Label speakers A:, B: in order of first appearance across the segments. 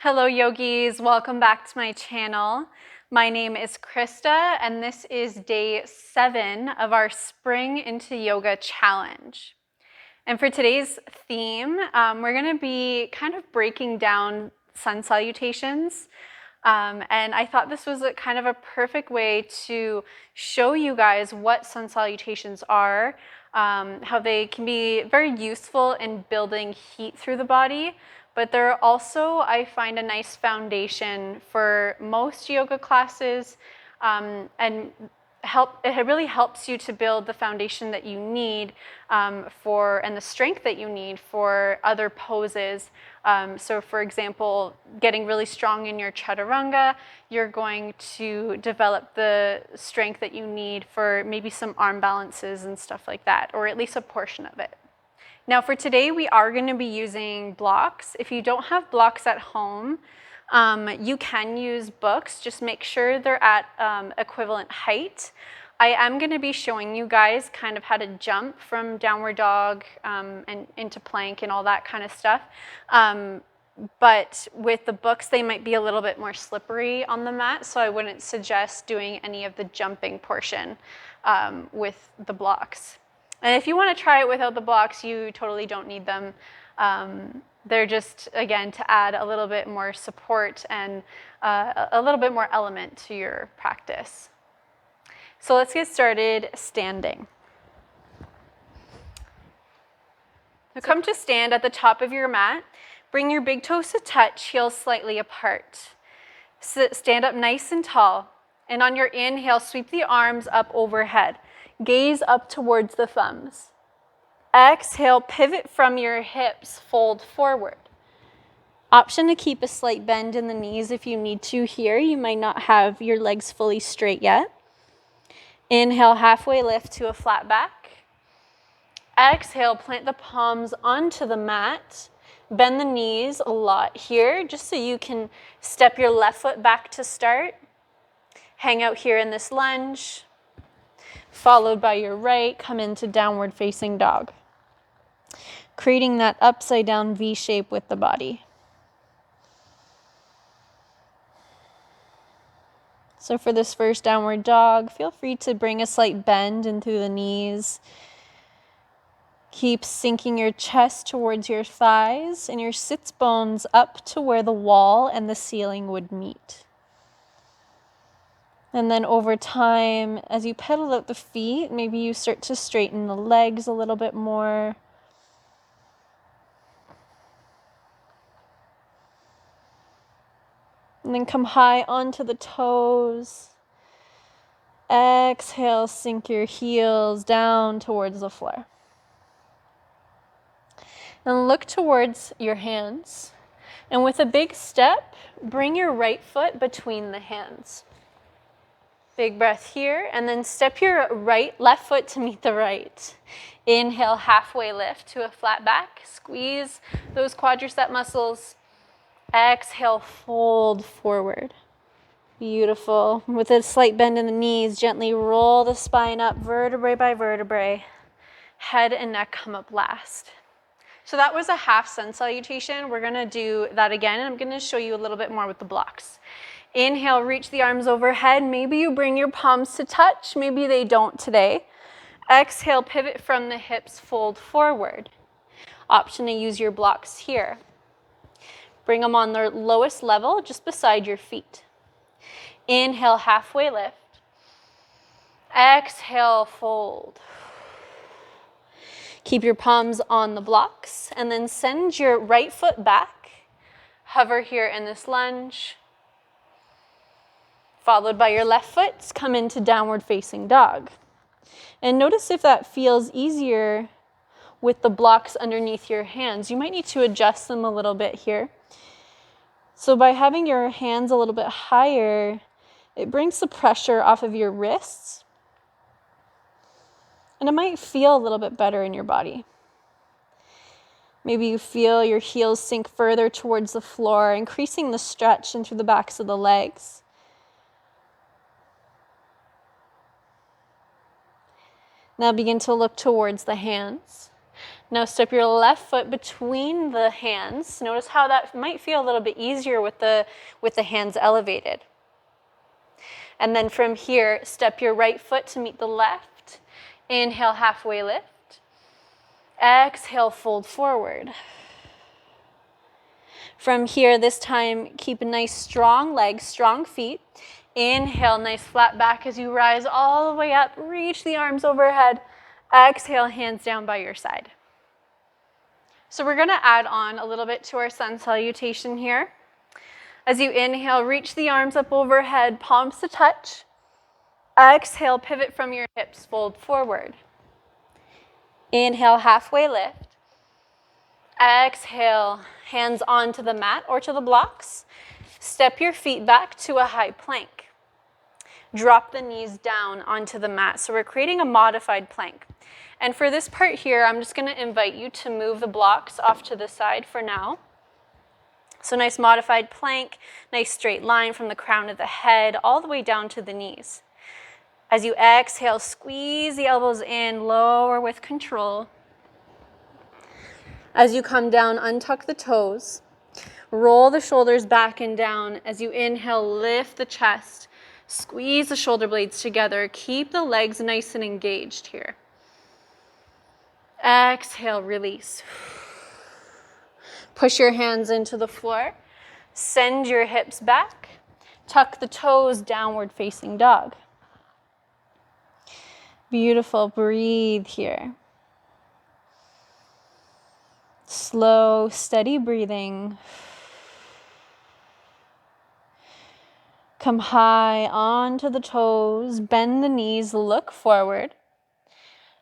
A: Hello yogis, welcome back to my channel. My name is Krista and this is day 7 of our Spring into Yoga challenge. And for today's theme, we're going to be kind of breaking down Sun Salutations. And I thought this was kind of a perfect way to show you guys what Sun Salutations are, how they can be very useful in building heat through the body, but they're also, I find, a nice foundation for most yoga classes, and it really helps you to build the foundation that you need and the strength that you need for other poses. So for example, getting really strong in your chaturanga, you're going to develop the strength that you need for maybe some arm balances and stuff like that, or at least a portion of it. Now for today, we are going to be using blocks. If you don't have blocks at home, you can use books. Just make sure they're at equivalent height. I am going to be showing you guys kind of how to jump from downward dog and into plank and all that kind of stuff. But with the books, they might be a little bit more slippery on the mat, so I wouldn't suggest doing any of the jumping portion with the blocks. And if you want to try it without the blocks, you totally don't need them. They're just, again, to add a little bit more support and a little bit more element to your practice. So let's get started standing. So come to stand at the top of your mat. Bring your big toes to touch, heels slightly apart. Stand up nice and tall. And on your inhale, sweep the arms up overhead. Gaze up towards the thumbs. Exhale, pivot from your hips, fold forward. Option to keep a slight bend in the knees if you need to here. You might not have your legs fully straight yet. Inhale, halfway lift to a flat back. Exhale, plant the palms onto the mat. Bend the knees a lot here, just so you can step your left foot back to start. Hang out here in this lunge. Followed by your right, come into downward facing dog. Creating that upside down V shape with the body. So for this first downward dog, feel free to bring a slight bend into the knees. Keep sinking your chest towards your thighs and your sits bones up to where the wall and the ceiling would meet. And then over time, as you pedal out the feet, maybe you start to straighten the legs a little bit more. And then come high onto the toes. Exhale, sink your heels down towards the floor. And look towards your hands. And with a big step, bring your right foot between the hands. Big breath here, and then step your left foot to meet the right. Inhale, halfway lift to a flat back. Squeeze those quadricep muscles. Exhale, fold forward. Beautiful. With a slight bend in the knees, gently roll the spine up, vertebrae by vertebrae. Head and neck come up last. So that was a half sun salutation. We're going to do that again, and I'm going to show you a little bit more with the blocks. Inhale, reach the arms overhead. Maybe you bring your palms to touch. Maybe they don't today. Exhale, pivot from the hips, fold forward. Option to use your blocks here. Bring them on their lowest level, just beside your feet. Inhale, halfway lift. Exhale, fold. Keep your palms on the blocks, and then send your right foot back. Hover here in this lunge. Followed by your left foot, come into downward facing dog. And notice if that feels easier with the blocks underneath your hands. You might need to adjust them a little bit here. So by having your hands a little bit higher, it brings the pressure off of your wrists. And it might feel a little bit better in your body. Maybe you feel your heels sink further towards the floor, increasing the stretch into the backs of the legs. Now begin to look towards the hands. Now step your left foot between the hands. Notice how that might feel a little bit easier with the hands elevated. And then from here, step your right foot to meet the left. Inhale, halfway lift. Exhale, fold forward. From here, this time, keep a nice strong legs, strong feet. Inhale, nice flat back as you rise all the way up. Reach the arms overhead. Exhale, hands down by your side. So we're going to add on a little bit to our sun salutation here. As you inhale, reach the arms up overhead, palms to touch. Exhale, pivot from your hips, fold forward. Inhale, halfway lift. Exhale, hands onto the mat or to the blocks. Step your feet back to a high plank. Drop the knees down onto the mat. So we're creating a modified plank. And for this part here, I'm just going to invite you to move the blocks off to the side for now. So nice modified plank, nice straight line from the crown of the head all the way down to the knees. As you exhale, squeeze the elbows in, lower with control. As you come down, untuck the toes. Roll the shoulders back and down. As you inhale, lift the chest. Squeeze the shoulder blades together. Keep the legs nice and engaged here. Exhale, release. Push your hands into the floor. Send your hips back. Tuck the toes, downward facing dog. Beautiful. Breathe here. Slow, steady breathing. Come high onto the toes. Bend the knees. Look forward.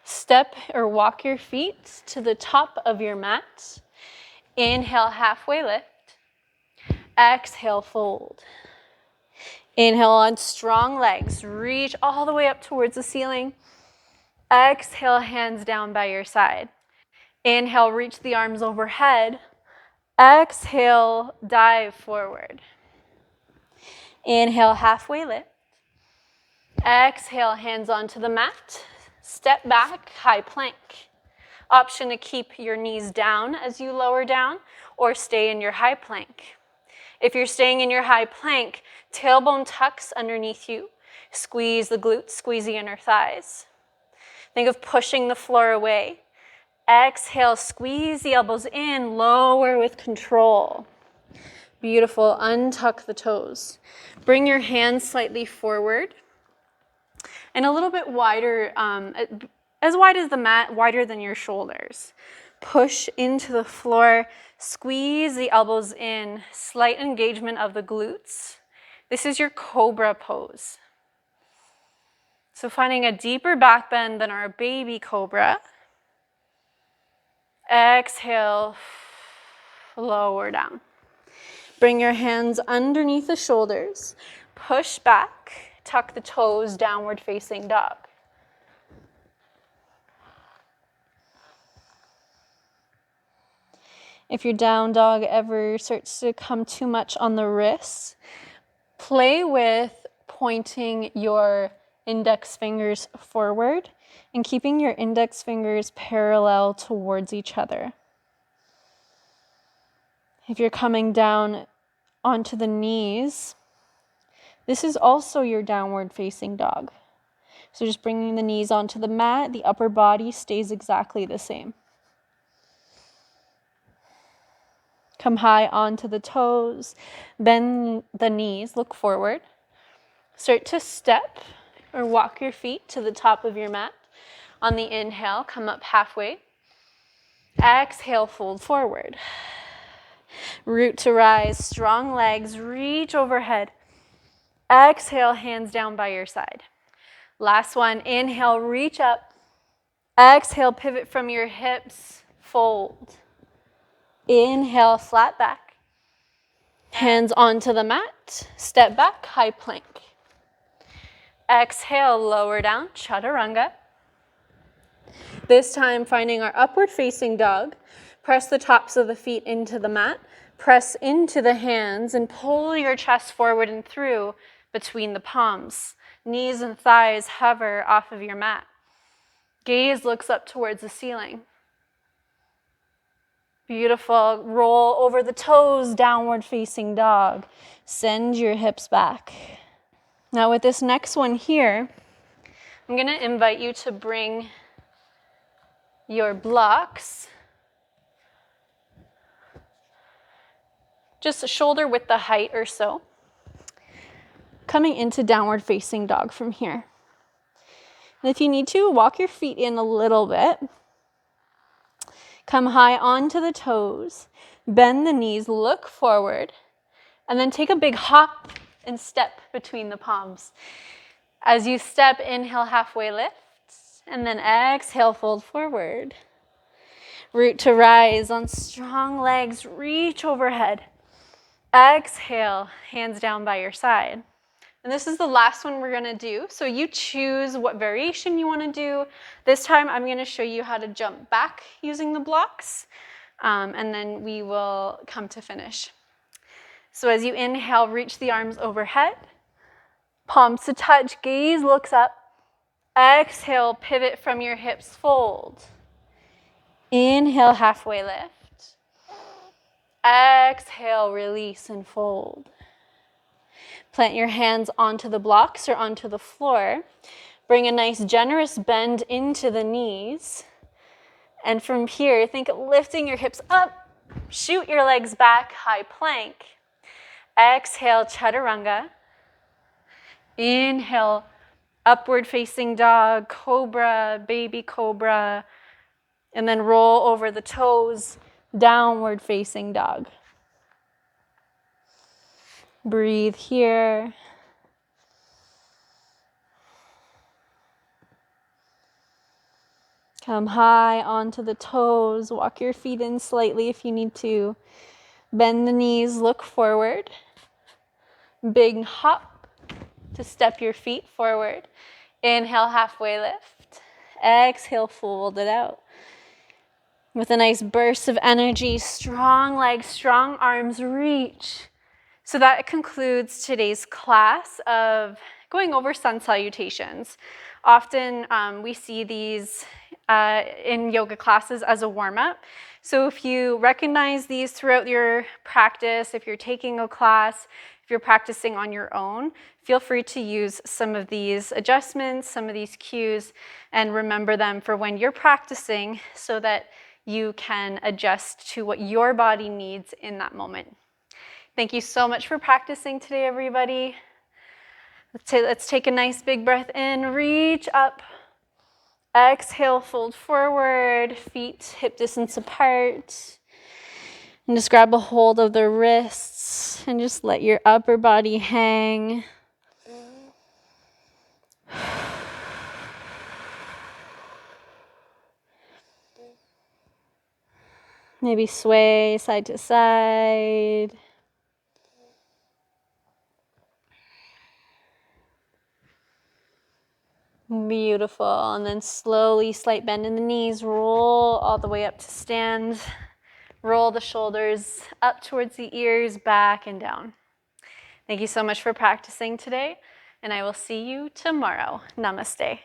A: Step or walk your feet to the top of your mat. Inhale, halfway lift. Exhale, fold. Inhale on strong legs. Reach all the way up towards the ceiling. Exhale, hands down by your side. Inhale, reach the arms overhead. Exhale, dive forward. Inhale, halfway lift. Exhale, hands onto the mat. Step back, high plank. Option to keep your knees down as you lower down or stay in your high plank. If you're staying in your high plank, tailbone tucks underneath you. Squeeze the glutes, squeeze the inner thighs. Think of pushing the floor away. Exhale, squeeze the elbows in, lower with control. Beautiful, untuck the toes. Bring your hands slightly forward and a little bit wider, as wide as the mat, wider than your shoulders. Push into the floor, squeeze the elbows in, slight engagement of the glutes. This is your Cobra Pose. So finding a deeper back bend than our baby cobra. Exhale, lower down. Bring your hands underneath the shoulders. Push back, tuck the toes, downward facing dog. If your down dog ever starts to come too much on the wrists, play with pointing your index fingers forward and keeping your index fingers parallel towards each other. If you're coming down onto the knees, this is also your downward facing dog. So just bringing the knees onto the mat, the upper body stays exactly the same. Come high onto the toes, bend the knees, look forward. Start to step or walk your feet to the top of your mat. On the inhale, come up halfway. Exhale, fold forward. Root to rise, strong legs, reach overhead. Exhale, hands down by your side. Last one, inhale, reach up. Exhale, pivot from your hips, fold. Inhale, flat back. Hands onto the mat, step back, high plank. Exhale, lower down, chaturanga. This time, finding our upward facing dog. Press the tops of the feet into the mat. Press into the hands and pull your chest forward and through between the palms. Knees and thighs hover off of your mat. Gaze looks up towards the ceiling. Beautiful. Roll over the toes, downward facing dog. Send your hips back. Now with this next one here, I'm going to invite you to bring your blocks just shoulder width the height or so. Coming into downward facing dog from here. And if you need to, walk your feet in a little bit. Come high onto the toes. Bend the knees, look forward, and then take a big hop and step between the palms. As you step, inhale, halfway lift, and then exhale, fold forward. Root to rise on strong legs, reach overhead. Exhale, hands down by your side. And this is the last one we're gonna do. So you choose what variation you wanna do. This time I'm gonna show you how to jump back using the blocks, and then we will come to finish. So as you inhale, reach the arms overhead, palms to touch, gaze looks up. Exhale, pivot from your hips, fold. Inhale, halfway lift. Exhale, release and fold. Plant your hands onto the blocks or onto the floor. Bring a nice generous bend into the knees. And from here, think lifting your hips up, shoot your legs back, high plank. Exhale, chaturanga. Inhale, upward facing dog, cobra, baby cobra. And then roll over the toes, downward facing dog. Breathe here. Come high onto the toes. Walk your feet in slightly if you need to. Bend the knees, look forward. Big hop to step your feet forward. Inhale, halfway lift. Exhale, fold it out. With a nice burst of energy, strong legs, strong arms, reach. So that concludes today's class of going over sun salutations. Often we see these in yoga classes as a warm-up. So if you recognize these throughout your practice, if you're taking a class, if you're practicing on your own, feel free to use some of these adjustments, some of these cues, and remember them for when you're practicing so that you can adjust to what your body needs in that moment. Thank you so much for practicing today, everybody. Let's take a nice big breath in, reach up. Exhale, fold forward, feet hip distance apart. And just grab a hold of the wrists and just let your upper body hang. Maybe sway side to side. Beautiful. And then slowly, slight bend in the knees, roll all the way up to stand. Roll the shoulders up towards the ears, back and down. Thank you so much for practicing today, and I will see you tomorrow. Namaste.